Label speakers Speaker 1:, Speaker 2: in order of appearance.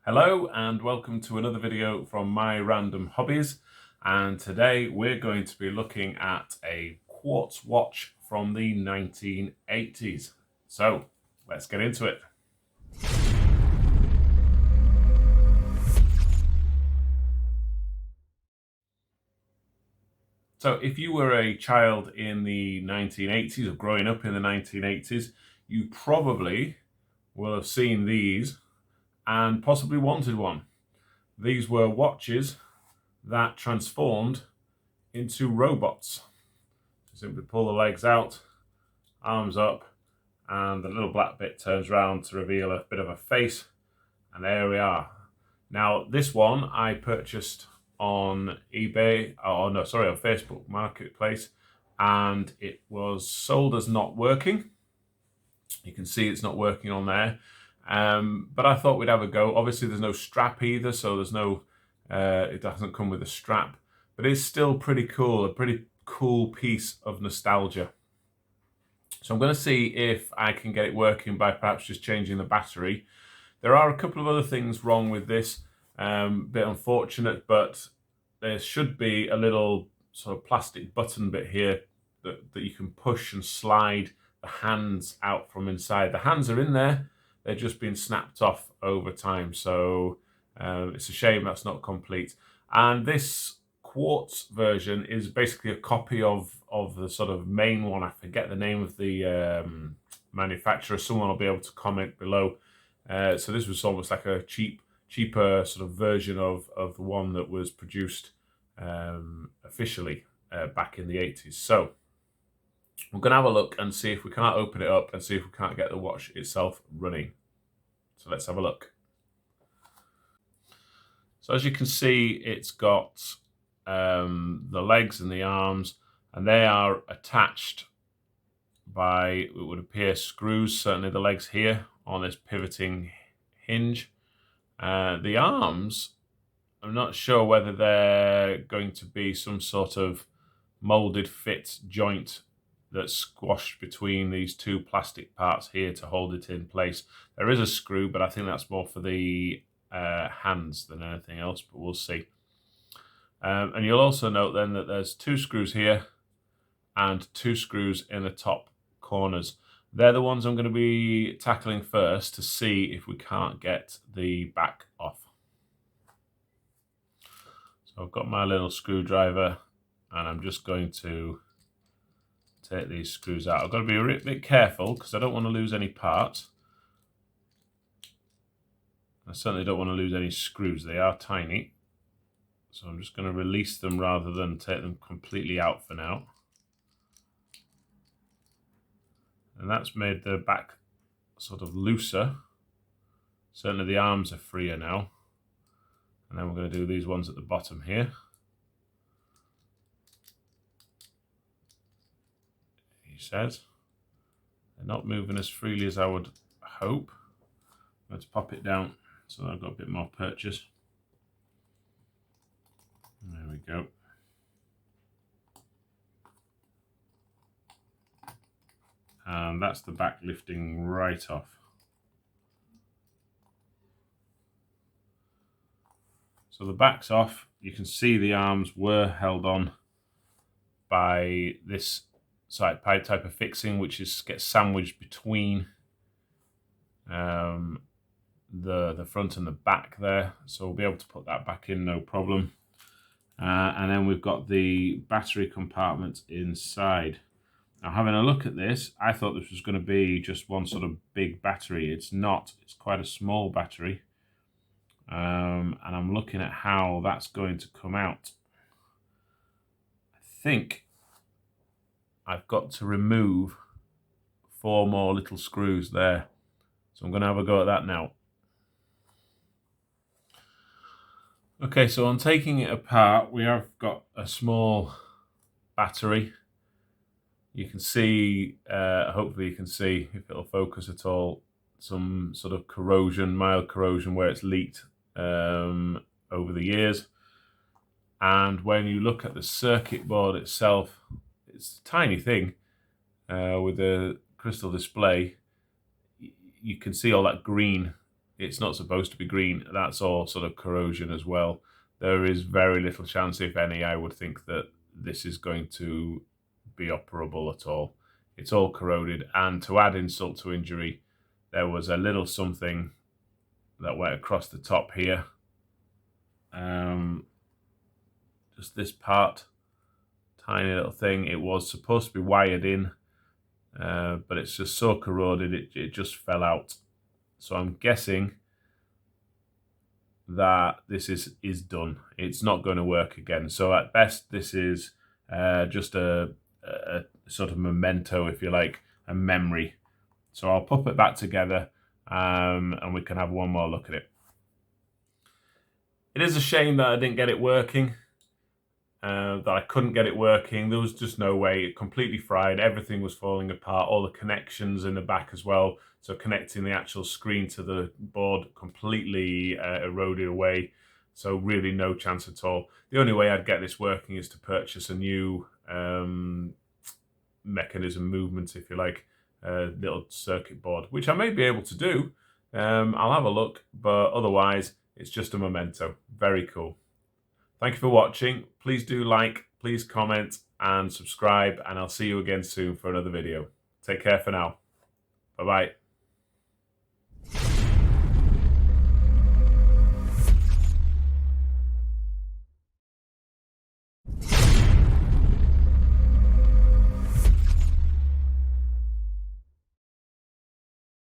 Speaker 1: Hello and welcome to another video from My Random Hobbies, and today we're going to be looking at a quartz watch from the 1980s. So let's get into it. So if you were a child in the 1980s or growing up in the 1980s, you probably will have seen these and possibly wanted one. These were watches that transformed into robots. So simply pull the legs out, arms up, and the little black bit turns around to reveal a bit of a face, and there we are. Now this one I purchased on eBay, on Facebook Marketplace, and it was sold as not working. You can see it's not working on there, but I thought we'd have a go. Obviously there's no strap either, so there's no, it doesn't come with a strap, but it's still pretty cool, a pretty cool piece of nostalgia. So I'm going to see if I can get it working by perhaps just changing the battery. There are a couple of other things wrong with this, bit unfortunate, but there should be a little sort of plastic button bit here that you can push and slide the hands out from inside. The hands are in there, they're just being snapped off over time, so it's a shame that's not complete. And this quartz version is basically a copy of the sort of main one. I forget the name of the manufacturer. Someone will be able to comment below. So this was almost like a cheaper sort of version of the one that was produced officially back in the 80s. So we're going to have a look and see if we can't open it up and see if we can't get the watch itself running. So let's have a look. So as you can see, it's got the legs and the arms, and they are attached by, it would appear, screws. Certainly the legs here on this pivoting hinge. The arms, I'm not sure whether they're going to be some sort of molded fit joint that's squashed between these two plastic parts here to hold it in place. There is a screw, but I think that's more for the hands than anything else, but we'll see. And you'll also note then that there's two screws here and two screws in the top corners. They're the ones I'm going to be tackling first to see if we can't get the back off. So I've got my little screwdriver and I'm just going to take these screws out. I've got to be a bit careful because I don't want to lose any parts. I certainly don't want to lose any screws. They are tiny. So I'm just going to release them rather than take them completely out for now. And that's made the back sort of looser. Certainly the arms are freer now. And then we're going to do these ones at the bottom here. He says they're not moving as freely as I would hope. Let's pop it down so I've got a bit more purchase. There we go. And that's the back lifting right off. So the back's off. You can see the arms were held on by this side pipe type of fixing, which gets sandwiched between the front and the back there. So we'll be able to put that back in, no problem. And then we've got the battery compartment inside. Now, having a look at this, I thought this was going to be just one sort of big battery. It's not. It's quite a small battery. And I'm looking at how that's going to come out. I think I've got to remove 4 more little screws there. So I'm going to have a go at that now. Okay, so on taking it apart, we have got a small battery. You can see, hopefully you can see, if it'll focus at all, some sort of corrosion, mild corrosion where it's leaked over the years. And when you look at the circuit board itself, it's a tiny thing with a crystal display. You can see all that green it's not supposed to be green. That's all sort of corrosion as well. There is very little chance, if any, I would think, that this is going to be operable at all. It's all corroded, and to add insult to injury, there was a little something that went across the top here. Just this part, tiny little thing. It was supposed to be wired in, but it's just so corroded it just fell out. So I'm guessing that this is done. It's not going to work again. So at best, this is just a sort of memento, if you like, a memory. So I'll put it back together, and we can have one more look at it. It is a shame that I didn't get it working, that I couldn't get it working. There was just no way. It completely fried. Everything was falling apart. All the connections in the back as well. So connecting the actual screen to the board completely eroded away. So really no chance at all. The only way I'd get this working is to purchase a new mechanism movement, if you like, little circuit board, which I may be able to do. I'll have a look, but otherwise it's just a memento. Very cool. Thank you for watching. Please do like, please comment and subscribe, and I'll see you again soon for another video. Take care for now. Bye-bye.